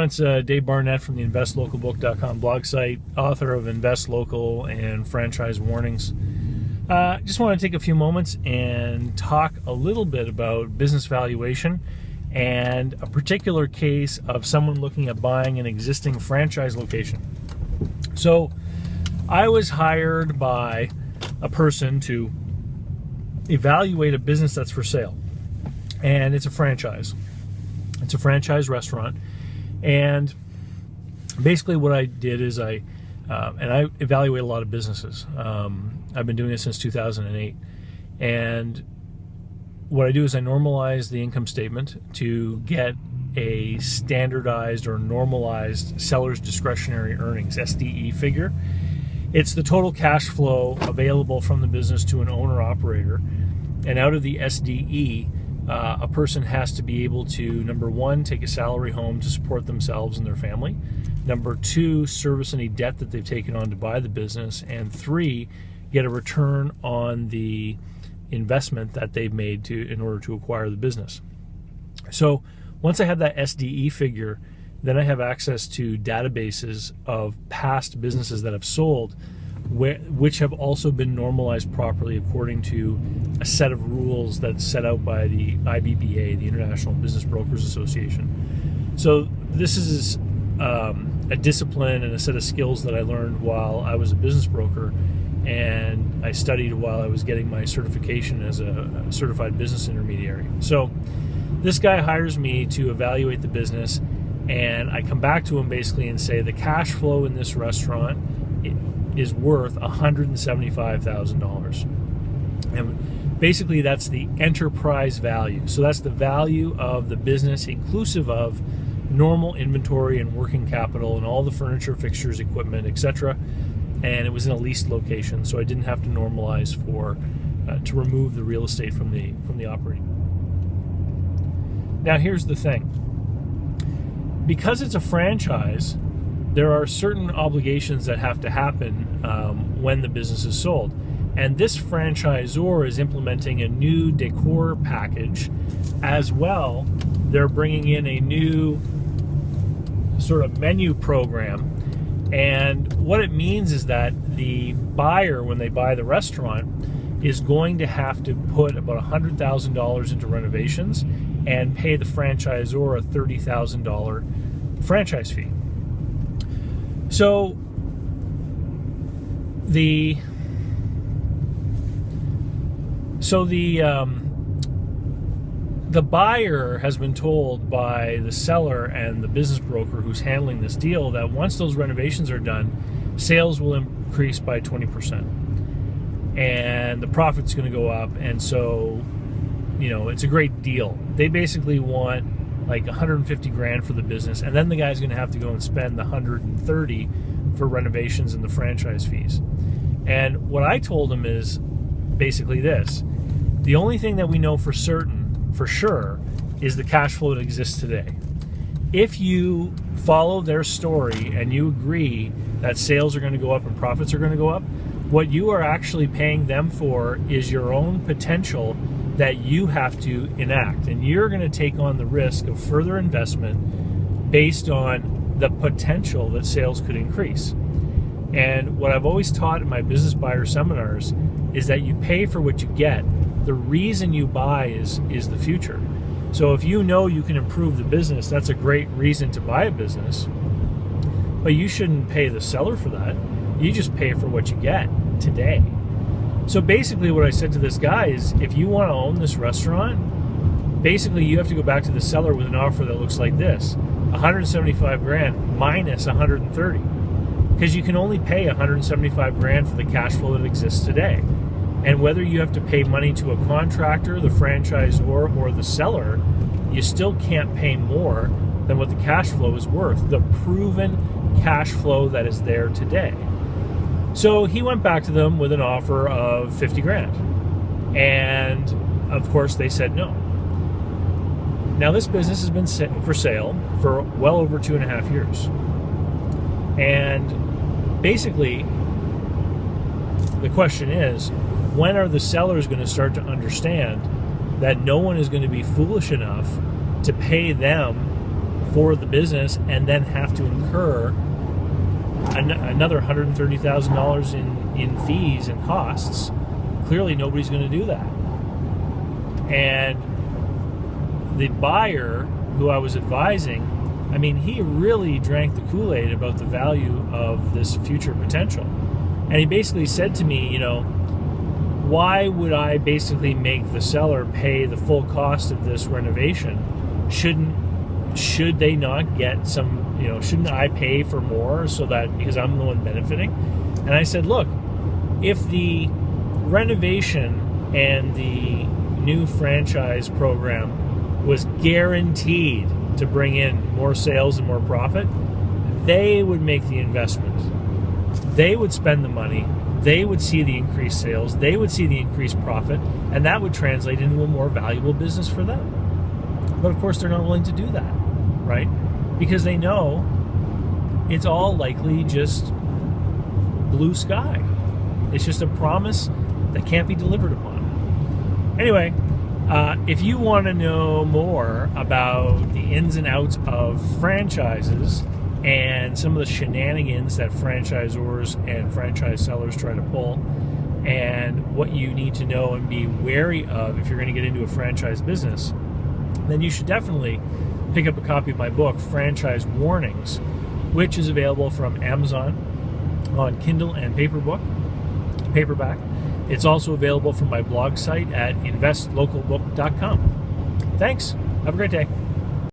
everyone. It's Dave Barnett from the investlocalbook.com blog site, author of Invest Local and Franchise Warnings. Just want to take a few moments and talk a little bit about business valuation and a particular case of someone looking at buying an existing franchise location. So I was hired by a person to evaluate a business that's for sale, and it's a franchise. It's a franchise restaurant, and basically what I did is I evaluate a lot of businesses. I've been doing this since 2008, and what I do is I normalize the income statement to get a standardized or normalized seller's discretionary earnings, SDE figure. It's the total cash flow available from the business to an owner-operator, and out of the SDE, a person has to be able to, number one, take a salary home to support themselves and their family. Number two, service any debt that they've taken on to buy the business. And three, get a return on the investment that they've made in order to acquire the business. So once I have that SDE figure, then I have access to databases of past businesses that have sold, which have also been normalized properly according to a set of rules that's set out by the IBBA, the International Business Brokers Association. So this is a discipline and a set of skills that I learned while I was a business broker, and I studied while I was getting my certification as a certified business intermediary. So this guy hires me to evaluate the business, and I come back to him basically and say the cash flow in this restaurant is worth $175,000. And basically that's the enterprise value. So that's the value of the business inclusive of normal inventory and working capital and all the furniture, fixtures, equipment, etc. And it was in a leased location, so I didn't have to normalize to remove the real estate from the operating. Now here's the thing. Because it's a franchise, there are certain obligations that have to happen when the business is sold. And this franchisor is implementing a new decor package as well. They're bringing in a new sort of menu program. And what it means is that the buyer, when they buy the restaurant, is going to have to put about $100,000 into renovations and pay the franchisor a $30,000 franchise fee. So the buyer has been told by the seller and the business broker who's handling this deal that once those renovations are done, sales will increase by 20%, and the profit's going to go up. And so, it's a great deal. They basically want like $150,000 for the business, and then the guy's going to have to go and spend the $130,000 for renovations and the franchise fees. And what I told him is basically this: the only thing that we know for sure, is the cash flow that exists today. If you follow their story and you agree that sales are going to go up and profits are going to go up, what you are actually paying them for is your own potential that you have to enact, and you're going to take on the risk of further investment based on the potential that sales could increase. And what I've always taught in my business buyer seminars is that you pay for what you get. The reason you buy is the future. So if you know you can improve the business, that's a great reason to buy a business, but you shouldn't pay the seller for that. You just pay for what you get today. So basically what I said to this guy is, if you want to own this restaurant, basically you have to go back to the seller with an offer that looks like this: $175,000 minus $130,000, because you can only pay $175,000 for the cash flow that exists today. And whether you have to pay money to a contractor, the franchisor, or the seller, you still can't pay more than what the cash flow is worth, the proven cash flow that is there today. So he went back to them with an offer of $50,000. And of course they said no. Now this business has been for sale for well over 2.5 years. And basically the question is, when are the sellers going to start to understand that no one is going to be foolish enough to pay them for the business and then have to incur another $130,000 in fees and costs. Clearly nobody's going to do that. And the buyer who I was advising, I mean, he really drank the Kool-Aid about the value of this future potential. And he basically said to me, why would I basically make the seller pay the full cost of this renovation? Should they not get some, shouldn't I pay for more so that, because I'm the one benefiting? And I said, look, if the renovation and the new franchise program was guaranteed to bring in more sales and more profit, they would make the investment. They would spend the money. They would see the increased sales. They would see the increased profit, and that would translate into a more valuable business for them. But of course, they're not willing to do that, right? Because they know it's all likely just blue sky. It's just a promise that can't be delivered upon. Anyway, if you want to know more about the ins and outs of franchises and some of the shenanigans that franchisors and franchise sellers try to pull, and what you need to know and be wary of if you're going to get into a franchise business, then you should definitely pick up a copy of my book, Franchise Warnings, which is available from Amazon on Kindle and paperback. It's also available from my blog site at investlocalbook.com. Thanks. Have a great day.